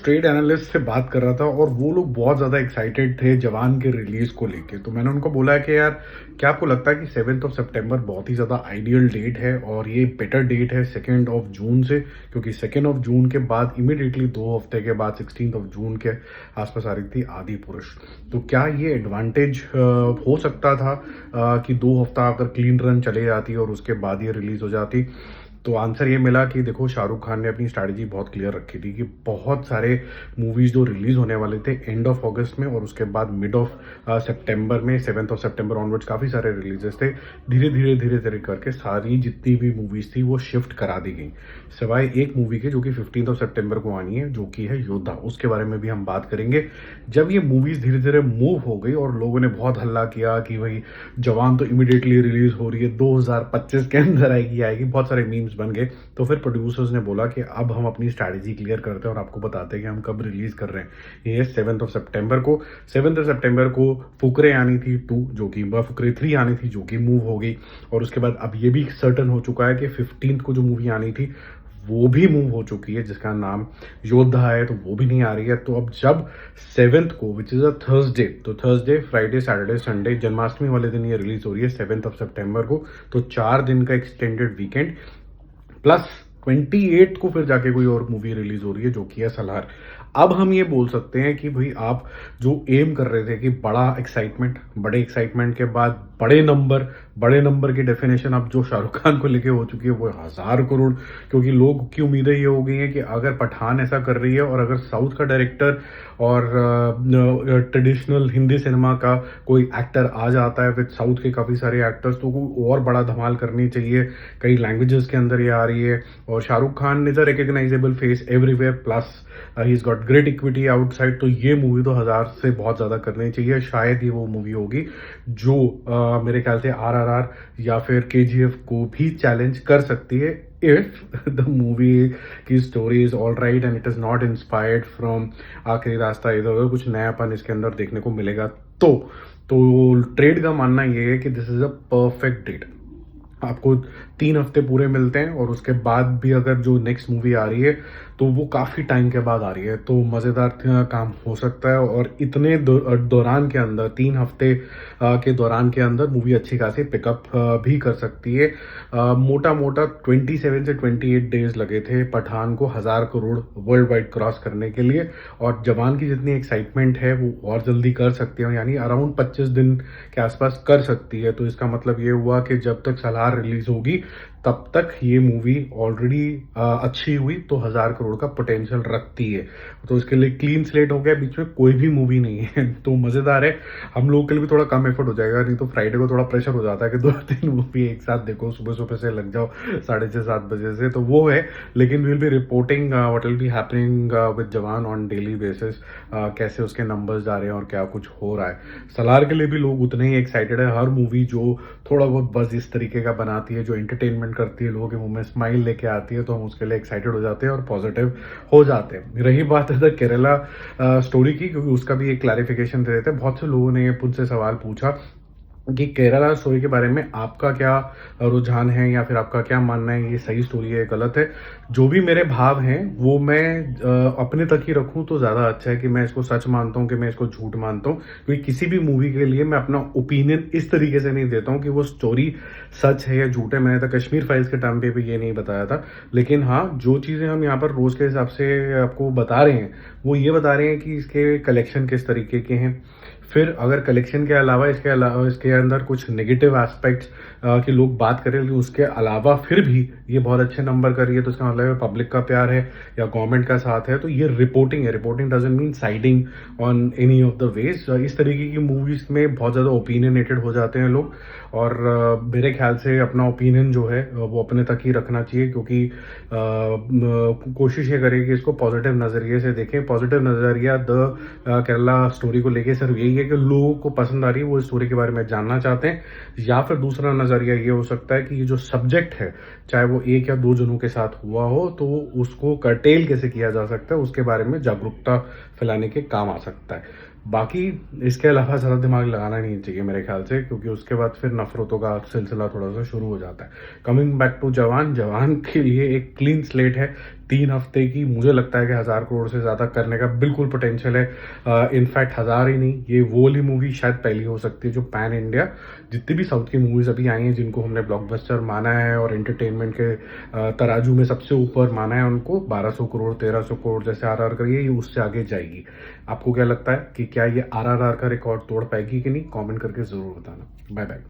Trade analyst से बात कर रहा था और वो लोग बहुत ज़्यादा एक्साइटेड थे जवान के रिलीज़ को लेके। तो मैंने उनको बोला कि यार क्या आपको लगता है कि 7th ऑफ सितंबर बहुत ही ज़्यादा आइडियल डेट है और ये बेटर डेट है 2nd ऑफ जून से, क्योंकि 2nd ऑफ जून के बाद इमीडिएटली 2 हफ्ते के बाद 16th ऑफ जून के आसपास आ रही थी आदि पुरुष। तो क्या ये एडवांटेज हो सकता था कि 2 हफ्ता अगर क्लीन रन चले जाती और उसके बाद ये रिलीज़ हो जाती? तो आंसर ये मिला कि देखो, शाहरुख खान ने अपनी स्ट्रैटेजी बहुत क्लियर रखी थी कि बहुत सारे मूवीज़ जो रिलीज़ होने वाले थे एंड ऑफ अगस्त में और उसके बाद मिड ऑफ सितंबर में, 7th ऑफ सितंबर ऑनवर्ड्स काफ़ी सारे रिलीजेस थे। धीरे धीरे करके सारी जितनी भी मूवीज़ थी वो शिफ्ट करा दी गई, सिवाय एक मूवी के जो कि 15th ऑफ सितंबर को आनी है, जो कि है योद्धा। उसके बारे में भी हम बात करेंगे। जब ये मूवीज़ धीरे धीरे मूव हो गई और लोगों ने बहुत हल्ला किया कि भाई जवान तो इमीडिएटली रिलीज़ हो रही है, 2025 के अंदर आएगी, बहुत सारे मीम्स बन गए। तो फिर प्रोड्यूसर्स ने बोला कि अब हम अपनी स्ट्रैटेजी क्लियर करते हैं और आपको बताते हैं कि हम कब रिलीज कर रहे हैं। ये 7th ऑफ सितंबर को। 7th ऑफ सितंबर को फुकरे आनी थी 2, जो कि फुकरे 3 आनी थी, जो कि मूव हो गई। और उसके बाद अब ये भी सर्टन हो चुका है कि 15th को जो मूवी आनी थी वो भी मूव हो चुकी है, जिसका नाम योद्धा है, तो वो भी नहीं आ रही है। तो अब जब 7th को, विच इज़ अ थर्सडे, तो Thursday, Friday, Saturday, Sunday, Janmashtami वाले दिन ये रिलीज हो रही है 7th ऑफ सितंबर को। तो 4 दिन का एक्सटेंडेड वीकेंड प्लस 28 को फिर जाके कोई और मूवी रिलीज हो रही है, जो कि है सलार। अब हम ये बोल सकते हैं कि भाई आप जो एम कर रहे थे कि बड़े एक्साइटमेंट के बाद बड़े नंबर की डेफिनेशन अब जो शाहरुख खान को लेके हो चुकी है वो 1000 करोड़। क्योंकि लोग की उम्मीदें ये हो गई हैं कि अगर पठान ऐसा कर रही है और अगर साउथ का डायरेक्टर और ट्रेडिशनल हिंदी सिनेमा का कोई एक्टर आ जाता है विद साउथ के काफ़ी सारे एक्टर्स, तो कोई और बड़ा धमाल करनी चाहिए। कई लैंग्वेजेस के अंदर ये आ रही है और Shahrukh Khan is a recognisable face everywhere, plus he is got great equity outside. तो ये मूवी तो 1000 से बहुत ज़्यादा करनी चाहिए। शायद ये वो मूवी होगी जो मेरे ख्याल से आरआरआर या फिर केजीएफ को भी चैलेंज कर सकती है, इफ द मूवी की story is all right and it is not inspired from आखिरी रास्ता, इधर उधर कुछ नयापन इसके अंदर देखने को मिलेगा। तो ट्रेड का मानना ये है कि this is a perfect date. आपको 3 हफ्ते पूरे मिलते हैं और उसके बाद भी अगर जो नेक्स्ट मूवी आ रही है तो वो काफ़ी टाइम के बाद आ रही है, तो मज़ेदार काम हो सकता है। और इतने दौरान के अंदर, 3 हफ्ते के दौरान के अंदर मूवी अच्छी खासी पिकअप भी कर सकती है। मोटा मोटा 27 से 28 डेज लगे थे पठान को 1000 करोड़ वर्ल्ड वाइड क्रॉस करने के लिए, और जवान की जितनी एक्साइटमेंट है वो और जल्दी कर सकती है, यानी अराउंड 25 दिन के आसपास कर सकती है। तो इसका मतलब ये हुआ कि जब तक सलार रिलीज होगी तब तक ये मूवी ऑलरेडी अच्छी हुई तो 1000 करोड़ का पोटेंशियल रखती है। तो इसके लिए क्लीन स्लेट हो गया, बीच में कोई भी मूवी नहीं है। तो मज़ेदार है। हम लोगों के लिए भी थोड़ा कम एफर्ट हो जाएगा, नहीं तो फ्राइडे को थोड़ा प्रेशर हो जाता है कि 2-3 मूवी एक साथ देखो, सुबह सुबह से लग जाओ 6:30-7 बजे से, तो वो है। लेकिन will be reporting what will be happening with जवान ऑन डेली बेसिस, कैसे उसके नंबर्स जा रहे हैं और क्या कुछ हो रहा है। सलार के लिए भी लोग उतने ही एक्साइटेड है। हर मूवी जो थोड़ा बहुत बस इस तरीके का बनाती है, जो एंटरटेनमेंट करती है, लोगों के मुंह में स्माइल लेके आती है, तो हम उसके लिए एक्साइटेड हो जाते हैं और पॉजिटिव हो जाते हैं। रही बात है केरला स्टोरी की, क्योंकि उसका भी एक क्लैरिफिकेशन दे देते हैं। बहुत से लोगों ने मुझसे सवाल पूछा कि केरला स्टोरी के बारे में आपका क्या रुझान है या फिर आपका क्या मानना है, ये सही स्टोरी है गलत है। जो भी मेरे भाव हैं वो मैं अपने तक ही रखूं तो ज़्यादा अच्छा है कि मैं इसको सच मानता हूं कि मैं इसको झूठ मानता हूं, क्योंकि किसी भी मूवी के लिए मैं अपना ओपिनियन इस तरीके से नहीं देता हूं कि वो स्टोरी सच है या झूठ है। मैंने तो कश्मीर फाइल्स के टाइम पे भी ये नहीं बताया था। लेकिन हाँ, जो चीज़ें हम यहाँ पर रोज़ के हिसाब से आपको बता रहे हैं वो ये बता रहे हैं कि इसके कलेक्शन किस तरीके के हैं। फिर अगर कलेक्शन के अलावा इसके अंदर कुछ नेगेटिव एस्पेक्ट्स की लोग बात करें, लेकिन उसके अलावा फिर भी ये बहुत अच्छे नंबर कर रही है, तो इसका मतलब है पब्लिक का प्यार है या गवर्नमेंट का साथ है। तो ये रिपोर्टिंग है। Reporting doesn't mean siding on any of the ways. इस तरीके की मूवीज में बहुत ज़्यादा ओपिनियनेटेड हो जाते हैं लोग, और मेरे ख्याल से अपना ओपिनियन जो है वो अपने तक ही रखना चाहिए, क्योंकि कोशिश ये करें कि इसको पॉजिटिव नज़रिए से देखें। पॉजिटिव नज़रिया द केरला स्टोरी को लेके सिर्फ यही है कि लोगों को पसंद आ रही है, वो स्टोरी के बारे में जानना चाहते हैं। या फिर दूसरा नज़रिया ये हो सकता है कि ये जो सब्जेक्ट है, चाहे वो 1 या 2 जनों के साथ हुआ हो, तो उसको कर्टेल कैसे किया जा सकता है उसके बारे में जागरूकता फैलाने के काम आ सकता है। बाकी इसके अलावा ज़्यादा दिमाग लगाना नहीं चाहिए मेरे ख्याल से, क्योंकि उसके बाद फिर नफ़रतों का सिलसिला थोड़ा-सा शुरू हो जाता है। कमिंग बैक टू जवान, जवान के लिए एक क्लीन स्लेट है। 3 हफ्ते की मुझे लगता है कि 1000 करोड़ से ज़्यादा करने का बिल्कुल पोटेंशियल है। इनफैक्ट 1000 ही नहीं, ये वो वाली मूवी शायद पहली हो सकती है जो पैन इंडिया, जितनी भी साउथ की मूवीज़ अभी आई हैं जिनको हमने ब्लॉकबस्टर माना है और एंटरटेनमेंट के तराजू में सबसे ऊपर माना है उनको, 1200 करोड़, 1300 करोड़ जैसे आरआर करी है, ये उससे आगे जाएगी। आपको क्या लगता है कि क्या ये आरआरआर का रिकॉर्ड तोड़ पाएगी कि नहीं? कमेंट करके ज़रूर बताना। Bye bye.